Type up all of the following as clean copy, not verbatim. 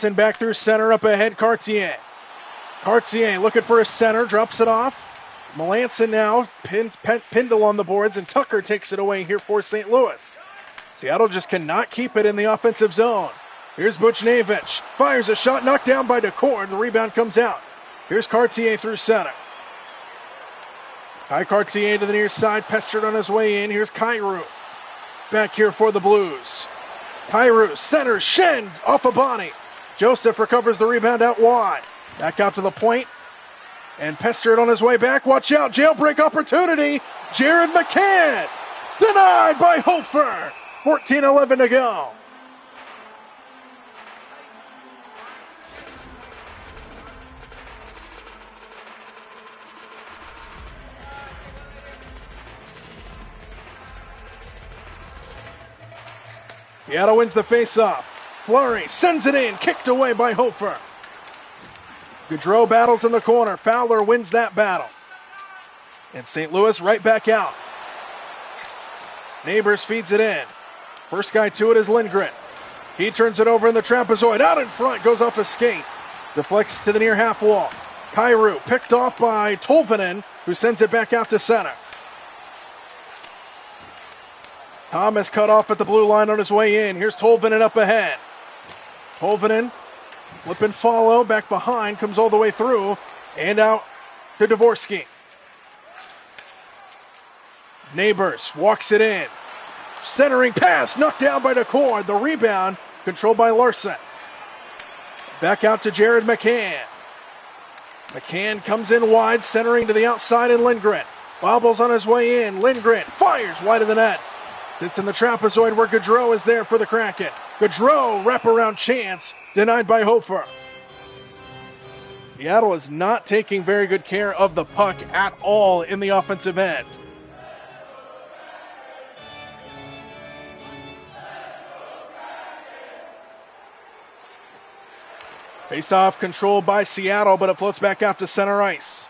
back through center, up ahead, Cartier. Cartier looking for a center, drops it off. Melanson now, Pindle on the boards, and Tucker takes it away here for St. Louis. Seattle just cannot keep it in the offensive zone. Here's Buchnevich, fires a shot, knocked down by DeCord. The rebound comes out. Here's Cartier through center. Kai Cartier to the near side, pestered on his way in. Here's Kyrou. Back here for the Blues. Kyrou, center, Shen, off a body. Joseph recovers the rebound out wide. Back out to the point. And pestered on his way back. Watch out, jailbreak opportunity. Jared McCann. Denied by Hofer. 14-11 to go. Seattle wins the faceoff. Fleury sends it in, kicked away by Hofer. Gaudreau battles in the corner. Fowler wins that battle. And St. Louis right back out. Neighbors feeds it in. First guy to it is Lindgren. He turns it over in the trapezoid. Out in front, goes off a skate. Deflects to the near half wall. Kyrou picked off by Tolvanen, who sends it back out to center. Thomas cut off at the blue line on his way in. Here's Tolvanen up ahead. Tolvanen, flip and follow, back behind, comes all the way through, and out to Dvorsky. Neighbors walks it in. Centering pass, knocked down by DeCord. The rebound, controlled by Larson. Back out to Jared McCann. McCann comes in wide, centering to the outside, and Lindgren bobbles on his way in. Lindgren fires wide of the net. Sits in the trapezoid where Gaudreau is there for the Kraken. Gaudreau, wraparound chance, denied by Hofer. Seattle is not taking very good care of the puck at all in the offensive end. Face-off controlled by Seattle, but it floats back out to center ice.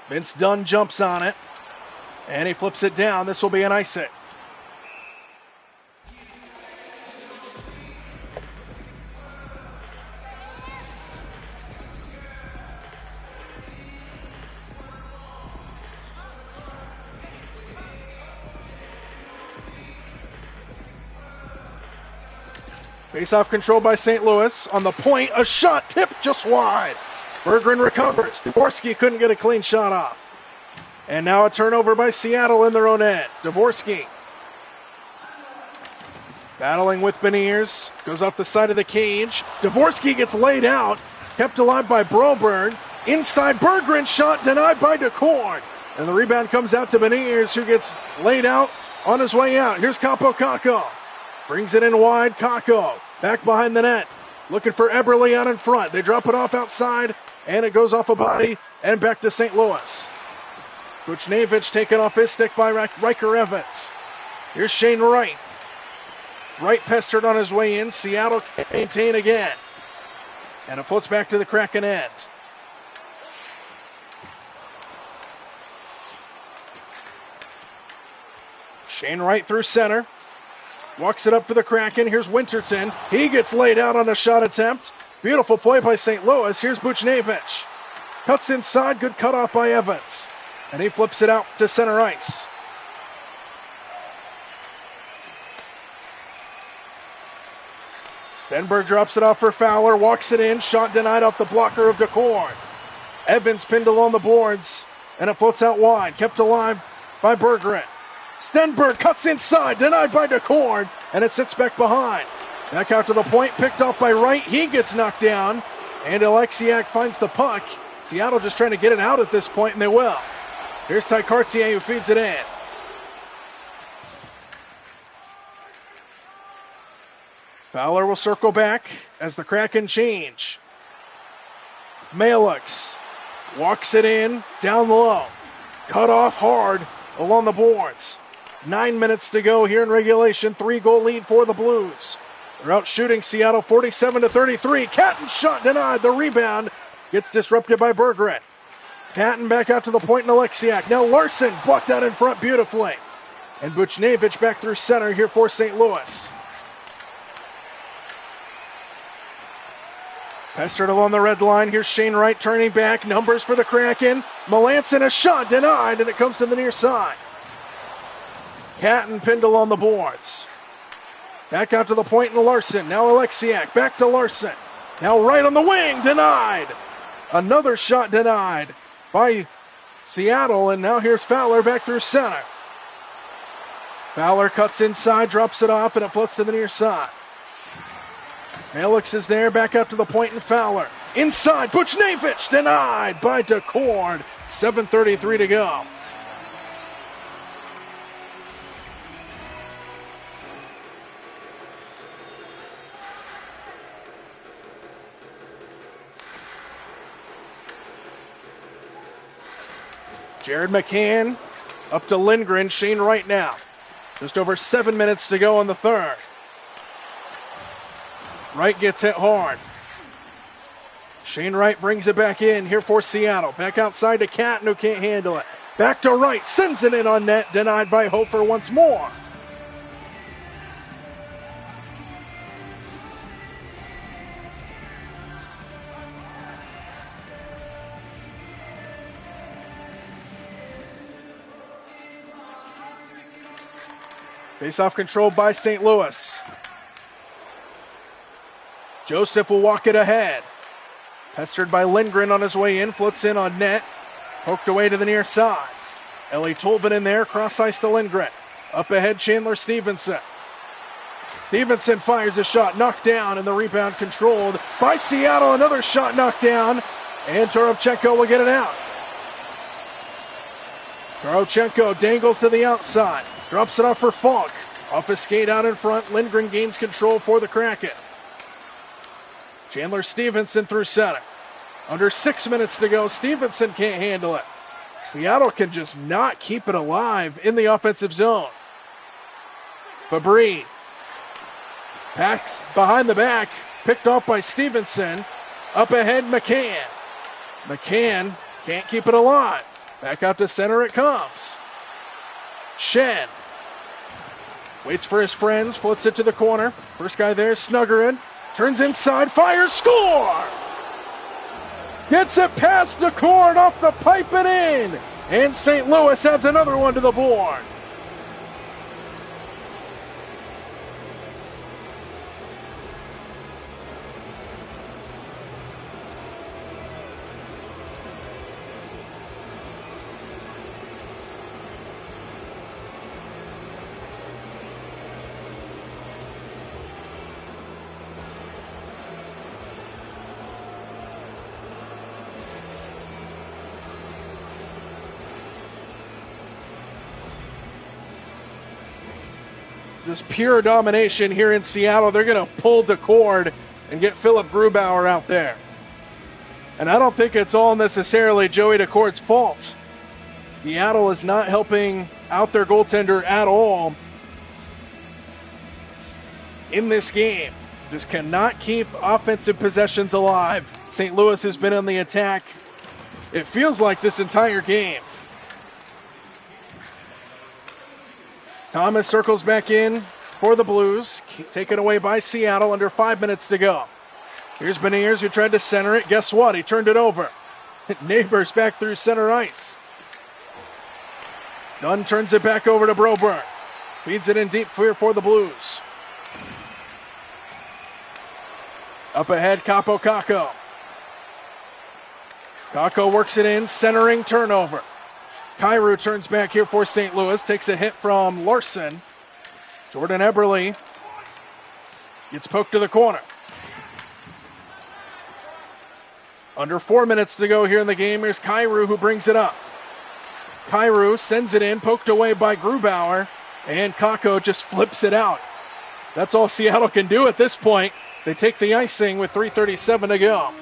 Vince Dunn jumps on it, and he flips it down. This will be an ice hit. Face-off controlled by St. Louis. On the point, a shot tipped just wide. Berggren recovers. Dvorsky couldn't get a clean shot off. And now a turnover by Seattle in their own end. Dvorsky battling with Beniers. Goes off the side of the cage. Dvorsky gets laid out. Kept alive by Broberg. Inside Berggren, shot denied by DeCord. And the rebound comes out to Beniers, who gets laid out on his way out. Here's Capo Kakko. Brings it in wide. Kakko back behind the net. Looking for Eberle out in front. They drop it off outside, and it goes off a body and back to St. Louis. Buchnevich taken off his stick by Riker Evans. Here's Shane Wright. Wright pestered on his way in. Seattle can't maintain again. And it floats back to the Kraken end. Shane Wright through center. Walks it up for the Kraken. Here's Winterton. He gets laid out on a shot attempt. Beautiful play by St. Louis. Here's Buchnevich. Cuts inside. Good cutoff by Evans. And he flips it out to center ice. Stenberg drops it off for Fowler. Walks it in. Shot denied off the blocker of DeCord. Evans pinned along the boards. And it floats out wide. Kept alive by Berggren. Stenberg cuts inside, denied by DeCord, and it sits back behind. Back out to the point, picked off by Wright. He gets knocked down, and Alexiak finds the puck. Seattle just trying to get it out at this point, and they will. Here's Ty Cartier, who feeds it in. Fowler will circle back as the Kraken change. Malux walks it in, down low. Cut off hard along the boards. 9 minutes to go here in regulation. 3-goal lead for the Blues. They're out shooting Seattle 47-33. Catton's shot denied. The rebound gets disrupted by Berggren. Catton back out to the point in Alexiak. Now Larson blocked out in front beautifully. And Buchnevich back through center here for St. Louis. Pestered along the red line. Here's Shane Wright turning back. Numbers for the Kraken. Melanson, a shot denied, and it comes to the near side. Catton pinned along the boards. Back out to the point and Larson. Now Alexiak. Back to Larson. Now right on the wing. Denied. Another shot denied by Seattle. And now here's Fowler back through center. Fowler cuts inside, drops it off, and it floats to the near side. Alex is there. Back out to the point and Fowler. Inside. Buchnevich. Denied by DeCord. 7:33 to go. Jared McCann up to Lindgren. Shane Wright now. Just over 7 minutes to go in the third. Wright gets hit hard. Shane Wright brings it back in here for Seattle. Back outside to Catton, who can't handle it. Back to Wright. Sends it in on net. Denied by Hofer once more. Face-off controlled by St. Louis. Joseph will walk it ahead. Pestered by Lindgren on his way in. Floats in on net. Poked away to the near side. Ellie Tolvin in there. Cross ice to Lindgren. Up ahead, Chandler Stevenson. Stevenson fires a shot. Knocked down, and the rebound controlled by Seattle. Another shot knocked down. And Toropchenko will get it out. Toropchenko dangles to the outside. Drops it off for Falk. Off his skate out in front. Lindgren gains control for the Kraken. Chandler Stevenson through center. Under 6 minutes to go. Stevenson can't handle it. Seattle can just not keep it alive in the offensive zone. Fabry. Packs behind the back. Picked off by Stevenson. Up ahead, McCann. McCann can't keep it alive. Back out to center it comes. Shen. Waits for his friends, floats it to the corner. First guy there, Snuggerud. Turns inside, fires, score! Gets it past DeCord, off the pipe and in. And St. Louis adds another one to the board. Just pure domination here in Seattle. They're going to pull DeCord and get Philip Grubauer out there. And I don't think it's all necessarily Joey DeCord's fault. Seattle is not helping out their goaltender at all in this game. Just cannot keep offensive possessions alive. St. Louis has been on the attack, it feels like, this entire game. Thomas circles back in for the Blues. Taken away by Seattle. Under 5 minutes to go. Here's Beniers, who tried to center it. Guess what? He turned it over. Neighbors back through center ice. Dunn turns it back over to Broberg. Feeds it in deep for the Blues. Up ahead, Capo Kakko. Kakko works it in. Centering turnover. Kyrou turns back here for St. Louis. Takes a hit from Larson. Jordan Eberle gets poked to the corner. Under 4 minutes to go here in the game. Here's Kyrou, who brings it up. Kyrou sends it in, poked away by Grubauer, and Kakko just flips it out. That's all Seattle can do at this point. They take the icing with 3:37 to go.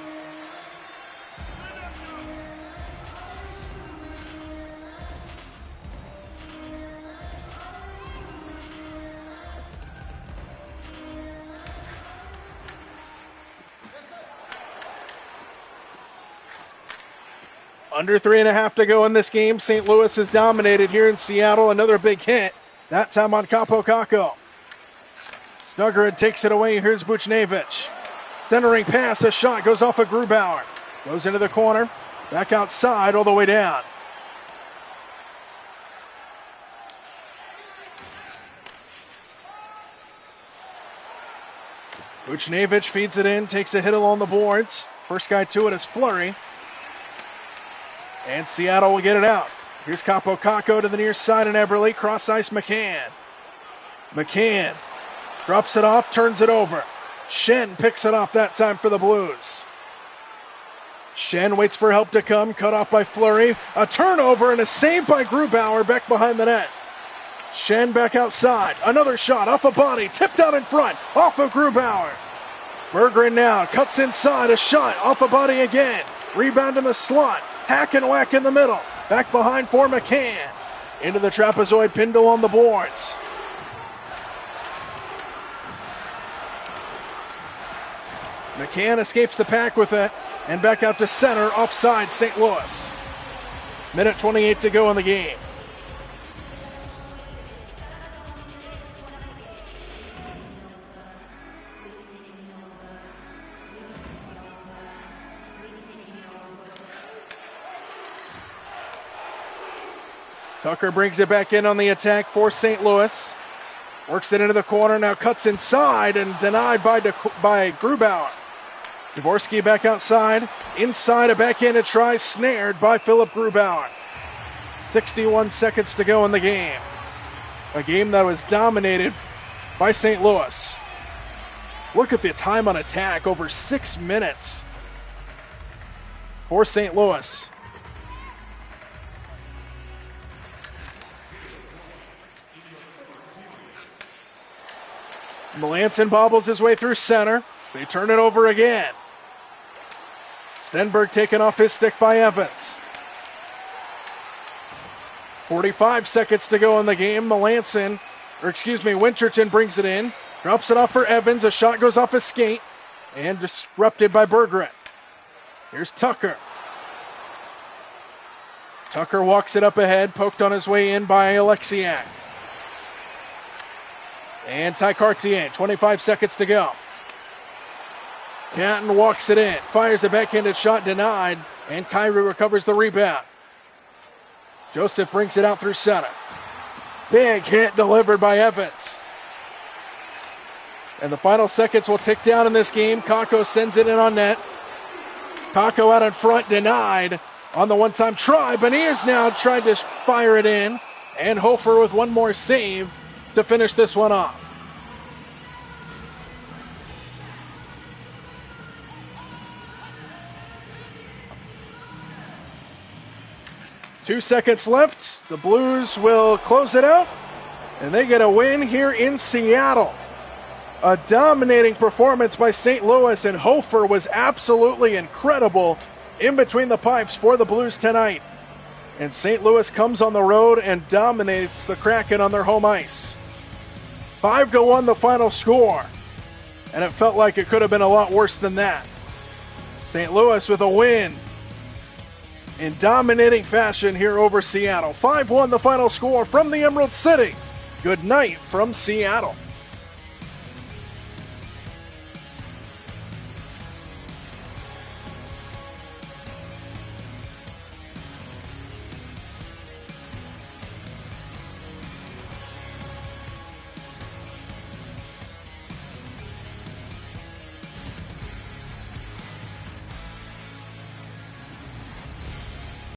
Under 3.5 to go in this game. St. Louis has dominated here in Seattle. Another big hit, that time on Capo Kakko. Snuggerud takes it away. Here's Buchnevich. Centering pass, a shot goes off of Grubauer. Goes into the corner, back outside, all the way down. Buchnevich feeds it in, takes a hit along the boards. First guy to it is Fleury. And Seattle will get it out. Here's Capo Caco to the near side, and Eberle. Cross ice, McCann. McCann drops it off, turns it over. Shen picks it off that time for the Blues. Shen waits for help to come, cut off by Fleury. A turnover and a save by Grubauer back behind the net. Shen back outside. Another shot off a body, tipped out in front, off of Grubauer. Berggren now cuts inside, a shot off a body again. Rebound in the slot. Hack and whack in the middle. Back behind for McCann. Into the trapezoid, Pindle on the boards. McCann escapes the pack with it. And back out to center, offside, St. Louis. Minute 28 to go in the game. Tucker brings it back in on the attack for St. Louis. Works it into the corner, now cuts inside and denied by Grubauer. Dvorsky back outside. Inside, a backhanded try, snared by Philip Grubauer. 61 seconds to go in the game. A game that was dominated by St. Louis. Look at the time on attack, over 6 minutes for St. Louis. Melanson bobbles his way through center. They turn it over again. Stenberg taken off his stick by Evans. 45 seconds to go in the game. Winterton brings it in. Drops it off for Evans. A shot goes off his skate. And disrupted by Berggren. Here's Tucker. Tucker walks it up ahead. Poked on his way in by Alexiak. And Ty Cartier, 25 seconds to go. Canton walks it in, fires a backhanded shot, denied, and Kyrou recovers the rebound. Joseph brings it out through center. Big hit delivered by Evans. And the final seconds will tick down in this game. Kako sends it in on net. Kako out in front, denied on the one-time try. Beniers now tried to fire it in, and Hofer with one more save to finish this one off. Two seconds left. The Blues will close it out, and they get a win here in Seattle. A dominating performance by St. Louis, and Hofer was absolutely incredible in between the pipes for the Blues tonight. And St. Louis comes on the road and dominates the Kraken on their home ice. 5-1 the final score, and it felt like it could have been a lot worse than that. St. Louis with a win in dominating fashion here over Seattle. 5-1 the final score from the Emerald City. Good night from Seattle.